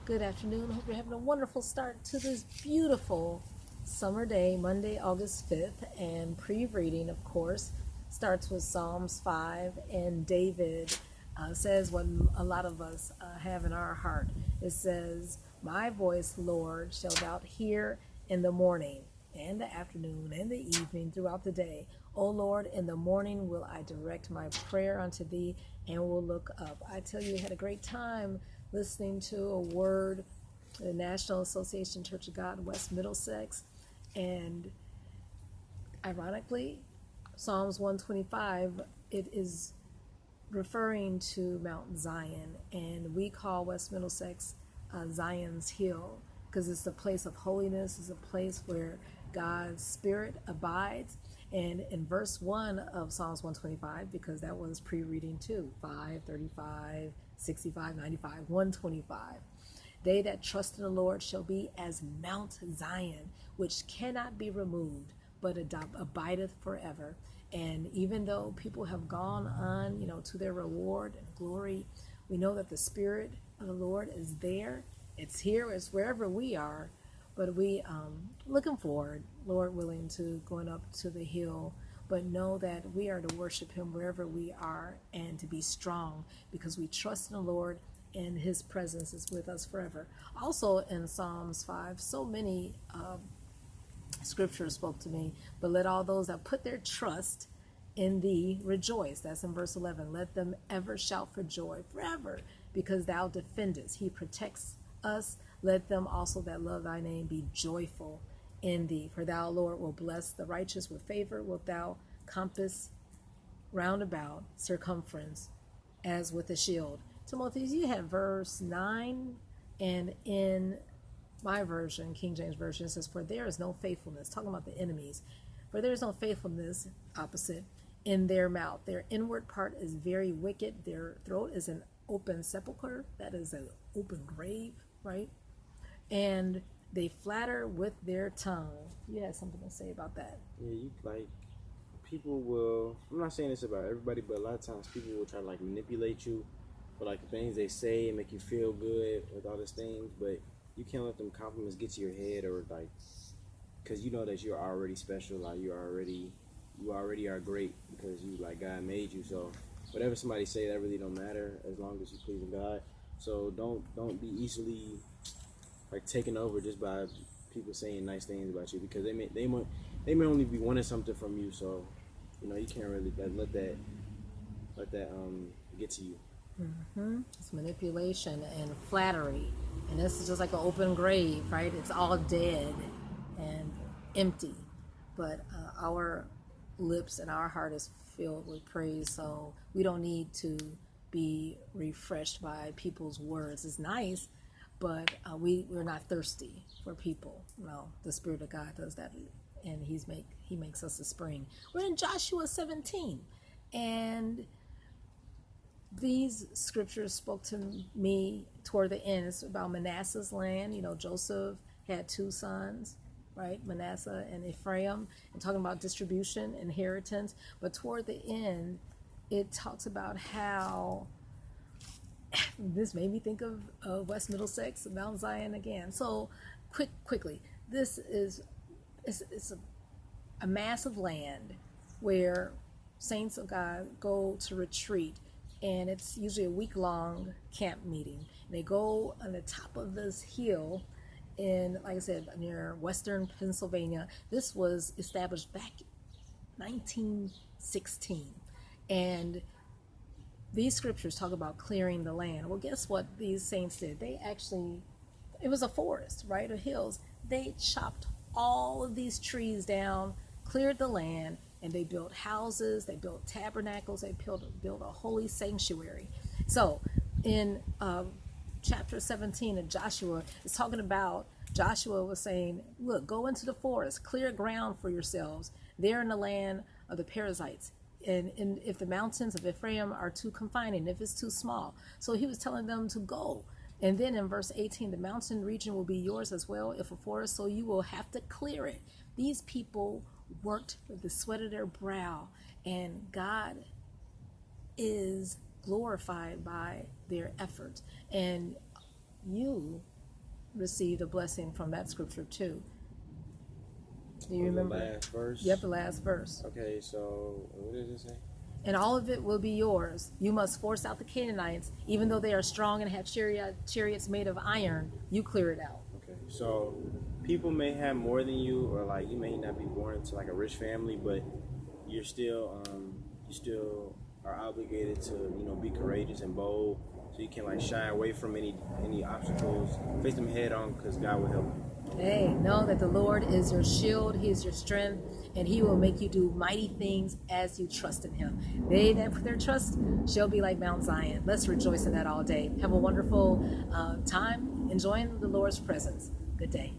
Good afternoon. Hope you're having a wonderful start to this beautiful summer day, Monday, August 5th. And pre-reading, of course, starts with Psalms 5. And David says what a lot of us have in our heart. It says, "My voice, Lord, shall thou hear in the morning and the afternoon and the evening throughout the day. O Lord, in the morning will I direct my prayer unto thee and will look up." I tell you, I had a great time listening to a word, the National Association Church of God, West Middlesex. And ironically, Psalms 125, it is referring to Mount Zion. And we call West Middlesex Zion's Hill because it's a place of holiness. It's a place where God's Spirit abides. And in verse 1 of Psalms 125, because that was pre-reading too, 5, 35, 65, 95, 125. They that trust in the Lord shall be as Mount Zion, which cannot be removed, but abideth forever. And even though people have gone on, to their reward and glory, we know that the Spirit of the Lord is there. It's here. It's wherever we are. But we looking forward, Lord willing, to going up to the hill. But know that we are to worship Him wherever we are and to be strong because we trust in the Lord and His presence is with us forever. Also in Psalms 5, so many scriptures spoke to me. But let all those that put their trust in thee rejoice. That's in verse 11. Let them ever shout for joy forever because thou defendest. He protects us. Let them also that love thy name be joyful in thee. For thou, Lord, will bless the righteous with favor. Wilt thou compass round about circumference as with a shield. Timothy, you had verse 9, and in my version, King James Version, it says, "For there is no faithfulness," talking about the enemies. "For there is no faithfulness," opposite, "in their mouth. Their inward part is very wicked. Their throat is an open sepulchre." That is an open grave, right? "And they flatter with their tongue." You had something to say about that. Yeah, people will, I'm not saying this about everybody, but a lot of times people will try to manipulate you for the things they say and make you feel good with all these things, but you can't let them compliments get to your head or because you know that you're already special, you already are great because God made you. So whatever somebody say, that really don't matter as long as you pleasing God. So don't be easily taken over just by people saying nice things about you because they may only be wanting something from you. So you can't really let that get to you. It's manipulation and flattery, and this is just like an open grave, right? It's all dead and empty, but our lips and our heart is filled with praise, so we don't need to be refreshed by people's words. It's nice, but we're not thirsty for people. No, the Spirit of God does that, and He makes us a spring. We're in Joshua 17, and these scriptures spoke to me toward the end. It's about Manasseh's land. Joseph had two sons, right? Manasseh and Ephraim, and talking about distribution, inheritance. But toward the end, it talks about how this made me think of West Middlesex, Mount Zion again. So quickly, this is it's a massive land where saints of God go to retreat. And it's usually a week-long camp meeting. And they go on the top of this hill in, like I said, near western Pennsylvania. This was established back in 1916. And these scriptures talk about clearing the land. Well, guess what these saints did? It was a forest, right, of hills. They chopped all of these trees down, cleared the land, and they built houses, they built tabernacles, they built a holy sanctuary. So in chapter 17 of Joshua, it's talking about, Joshua was saying, look, go into the forest, clear ground for yourselves there in the land of the Perizzites. And if the mountains of Ephraim are too confining, if it's too small. So he was telling them to go. And then in verse 18, the mountain region will be yours as well, if a forest, so you will have to clear it. These people worked with the sweat of their brow, and God is glorified by their efforts. And you received a blessing from that scripture too. Do you The remember? last verse. Yep, the last verse. Okay, so what did it say? And all of it will be yours. You must force out the Canaanites, even though they are strong and have chariots made of iron. You clear it out. Okay, so people may have more than you, or like you may not be born into like a rich family, but you still are obligated to be courageous and bold, so you can like shy away from any obstacles, face them head on, because God will help you. Hey, know that the Lord is your shield, He is your strength, and He will make you do mighty things as you trust in Him. They that put their trust shall be like Mount Zion. Let's rejoice in that all day. Have a wonderful time enjoying the Lord's presence. Good day.